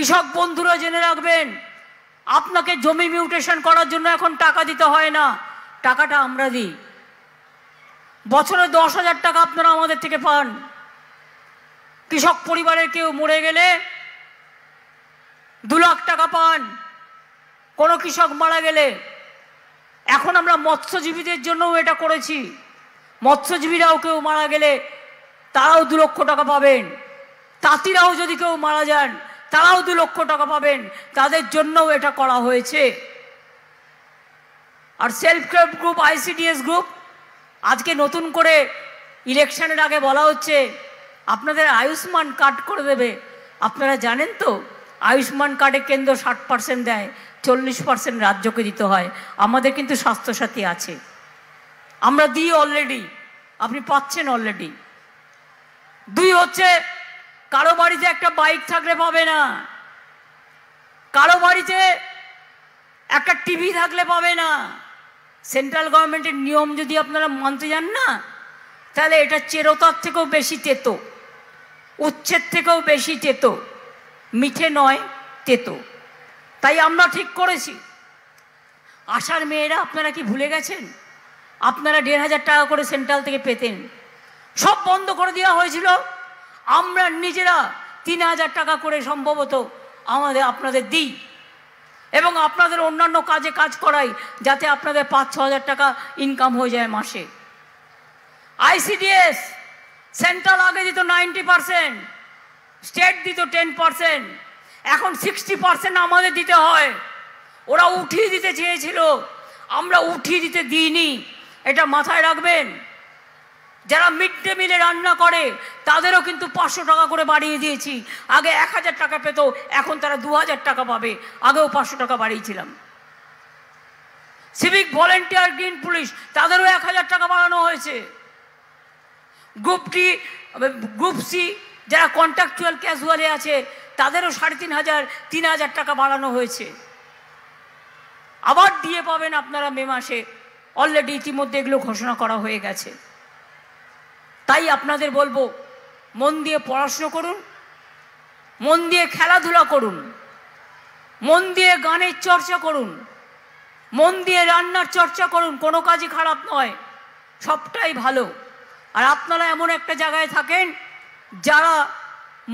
কৃষক বন্ধুরা জেনে রাখবেন, আপনাকে জমি মিউটেশন করার জন্য এখন টাকা দিতে হয় না, টাকাটা আমরা দিই। বছরে 10,000 টাকা আপনারা আমাদের থেকে পান। কৃষক পরিবারের কেউ মরে গেলে 2 লাখ টাকা পান, কোনো কৃষক মারা গেলে। এখন আমরা মৎস্যজীবীদের জন্যও এটা করেছি, মৎস্যজীবীরাও কেউ মারা গেলে তারাও 2 লক্ষ টাকা পাবেন। তাঁতিরাও যদি কেউ মারা যান তারাও 2 লক্ষ টাকা পাবেন, তাদের জন্যও এটা করা হয়েছে। আর self help group, ICDS group, আজকে নতুন করে ইলেকশনের আগে বলা হচ্ছে আপনাদের আয়ুষ্মান কার্ড করে দেবে। আপনারা জানেন তো আয়ুষ্মান কার্ডে কেন্দ্র 60% দেয়, 40% রাজ্যকে দিতে হয়। আমাদের কিন্তু স্বাস্থ্যসাথী আছে, আমরা দিই অলরেডি, আপনি পাচ্ছেন অলরেডি। 2 হচ্ছে কারো বাড়িতে একটা বাইক থাকলে পাবে না, কারো বাড়িতে একটা টিভি থাকলে পাবে না। সেন্ট্রাল গভর্নমেন্টের নিয়ম যদি আপনারা মানতে যান না, তাহলে এটা চেরোতার থেকেও বেশি তেতো, উচ্ছের থেকেও বেশি তেতো, মিঠে নয় তেতো। তাই আমরা ঠিক করেছি, আশার মেয়েরা আপনারা কি ভুলে গেছেন? আপনারা 1,500 টাকা করে সেন্ট্রাল থেকে পেতেন, সব বন্ধ করে দেওয়া হয়েছিল। আমরা নিজেরা 3,000 টাকা করে সম্ভবত আপনাদের দিই এবং আপনাদের অন্যান্য কাজে কাজ করাই, যাতে আপনাদের 5-6 হাজার টাকা ইনকাম হয়ে যায় মাসে। ICDS সেন্ট্রাল আগে দিত 90%, স্টেট দিত 10%, এখন 60% আমাদের দিতে হয়। ওরা উঠিয়ে দিতে চেয়েছিল, আমরা উঠিয়ে দিতে দিইনি, এটা মাথায় রাখবেন। যারা মিড ডে মিলে রান্না করে তাদেরও কিন্তু 500 টাকা করে বাড়িয়ে দিয়েছি। আগে 1,000 টাকা পেত, এখন তারা 2,000 টাকা পাবে, আগেও 500 টাকা বাড়িয়েছিলাম। সিভিক ভলেন্টিয়ার, গ্রিন পুলিশ, তাদেরও 1,000 টাকা বাড়ানো হয়েছে। গ্রুপ সি যারা কন্ট্রাকচুয়াল ক্যাজুয়ালে আছে তাদেরও 3,500 3,000 টাকা বাড়ানো হয়েছে। আবার দিয়ে পাবেন আপনারা মে মাসে, অলরেডি ইতিমধ্যে এগুলো ঘোষণা করা হয়ে গেছে। তাই আপনাদের বলবো, মন দিয়ে পড়াশুনো করুন, মন দিয়ে খেলাধুলা করুন, মন দিয়ে গানের চর্চা করুন, মন দিয়ে রান্নার চর্চা করুন। কোনো কাজই খারাপ নয়, সবটাই ভালো। আর আপনারা এমন একটা জায়গায় থাকেন যারা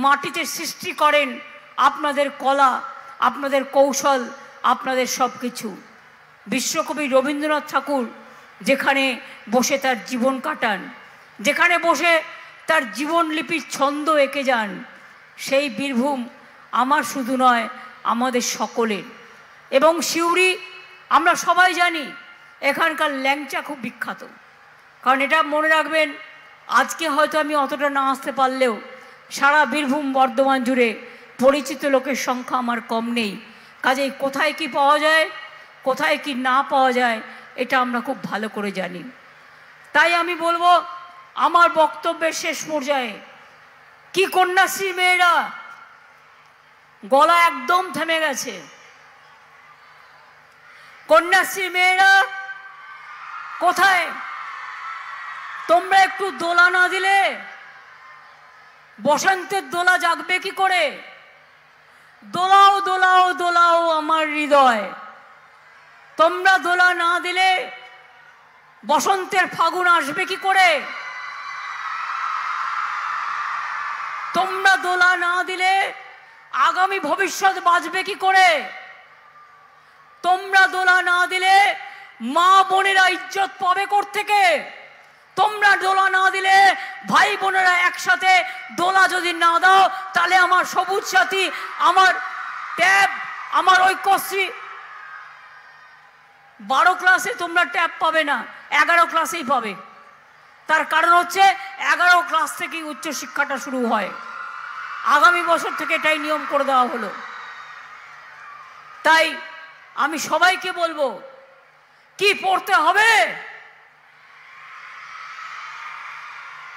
মাটিতে সৃষ্টি করেন আপনাদের কলা, আপনাদের কৌশল, আপনাদের সব কিছু। বিশ্বকবি রবীন্দ্রনাথ ঠাকুর যেখানে বসে তার জীবন কাটান, যেখানে বসে তার জীবনলিপির ছন্দ এঁকে যান, সেই বীরভূম আমার শুধু নয়, আমাদের সকলের। এবং সিউড়ি আমরা সবাই জানি, এখানকার ল্যাংচা খুব বিখ্যাত। কারণ এটা মনে রাখবেন, আজকে হয়তো আমি অতটা না আসতে পারলেও সারা বীরভূম বর্ধমান জুড়ে পরিচিত লোকের সংখ্যা আমার কম নেই। কাজেই কোথায় কি পাওয়া যায়, কোথায় কি না পাওয়া যায়, এটা আমরা খুব ভালো করে জানি। তাই আমি বলবো, আমার বক্তব্যের শেষ পর্যায়ে, কি কন্যাশ্রী মেয়েরা, গলা একদম থেমে গেছে। কন্যাশ্রী মেয়েরা কোথায়? তোমরা একটু দোলা না দিলে বসন্তের দোলা জাগবে কি করে? দোলাও দোলাও দোলাও আমার হৃদয়। তোমরা দোলা না দিলে বসন্তের ফাগুন আসবে কি করে? তোমরা দোলা না দিলে আগামী ভবিষ্যৎ বাঁচবে কি করে? তোমরা দোলা না দিলে মা বোনেরা ইজ্জত পাবে কোত্থেকে? তোমরা দোলা না দিলে ভাই বোনেরা একসাথে দোলা যদি না দাও, তাহলে আমার সবুজ সাথী, আমার ট্যাব, আমার ঐক্যশ্রী 12 ক্লাসে তোমরা ট্যাব পাবে না, 11 ক্লাসেই পাবে। তার কারণ হচ্ছে 11 ক্লাস থেকেই উচ্চশিক্ষাটা শুরু হয়। আগামী বছর থেকে এটাই নিয়ম করে দেওয়া হলো। তাই আমি সবাইকে বলবো, কি পড়তে হবে?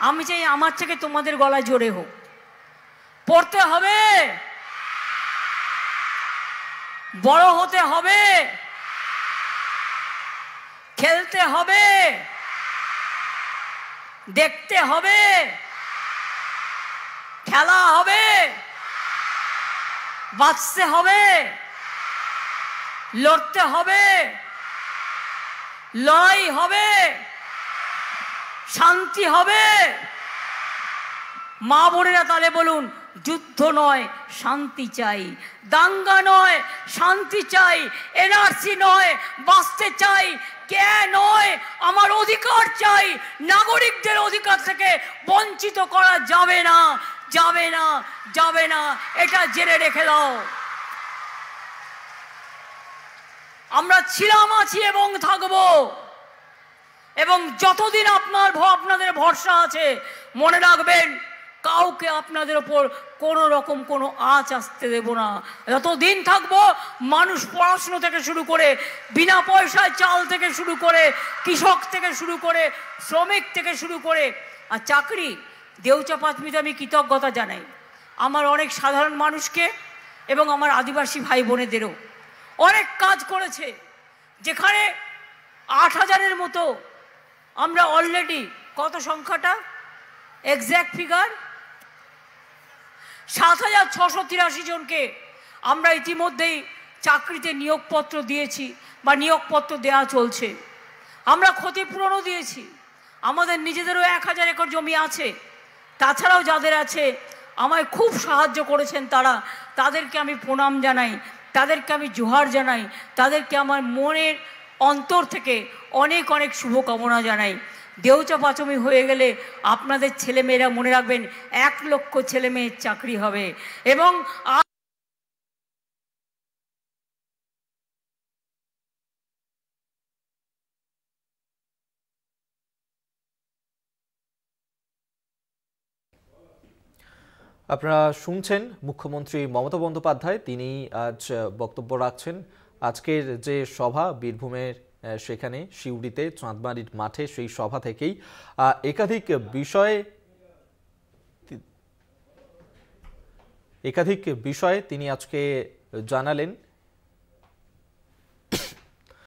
আমি চাই আমার থেকে তোমাদের গলায় জোরে হোক। পড়তে হবে, বড় হতে হবে, খেলতে হবে, দেখতে হবে, খেলা হবে, বাঁচতে হবে, লড়তে হবে, লড়াই হবে, শান্তি হবে। মা বোনেরা তাহলে বলুন, যুদ্ধ নয় শান্তি চাই, দাঙ্গা নয় শান্তি চাই, এনআরসি নয় বাঁচতে চাই, কে নয় আমার অধিকার চাই। নাগরিকদের অধিকার থেকে বঞ্চিত করা যাবে না, যাবে না, যাবে না, এটা জেনে রেখে দাও। আমরা ছিলাম, আছি এবং থাকবো, এবং যতদিন আপনাদের ভরসা আছে মনে রাখবেন, কাউকে আপনাদের ওপর কোনো রকম কোনো আঁচ আসতে দেব না। যতদিন থাকবো মানুষ পড়াশুনো থেকে শুরু করে, বিনা পয়সায় চাল থেকে শুরু করে, কৃষক থেকে শুরু করে, শ্রমিক থেকে শুরু করে, আর চাকরি দেউচা পাঁচমিতে আমি কৃতজ্ঞতা জানাই আমার অনেক সাধারণ মানুষকে এবং আমার আদিবাসী ভাই বোনেদেরও। অনেক কাজ করেছে, যেখানে 8,000-এর মতো আমরা অলরেডি, কত সংখ্যাটা এক্স্যাক্ট ফিগার, 7,683 জনকে আমরা ইতিমধ্যেই চাকরিতে নিয়োগপত্র দিয়েছি বা নিয়োগপত্র দেওয়া চলছে। আমরা ক্ষতিপূরণও দিয়েছি। আমাদের নিজেদেরও 1,000 একর জমি আছে, তাছাড়াও যাদের আছে আমায় খুব সাহায্য করেছেন তাদেরকে আমি প্রণাম জানাই, তাদেরকে আমি জোহার জানাই, তাদেরকে আমার মনের অন্তর থেকে অনেক অনেক শুভকামনা জানাই। দেউচা পাঁচমি হয়ে গেলে আপনাদের ছেলেমেয়েরা মনে রাখবেন 1 লক্ষ ছেলে মেয়ের চাকরি হবে। এবং আপনারা শুনছেন মুখ্যমন্ত্রী মমতা বন্দ্যোপাধ্যায়, তিনি আজ বক্তব্য রাখছেন। আজকের যে সভা বীরভূমের, সেখানে সিউড়িতে চাঁদমারির মাঠে, সেই সভা থেকেই একাধিক বিষয়ে তিনি আজকে জানালেন।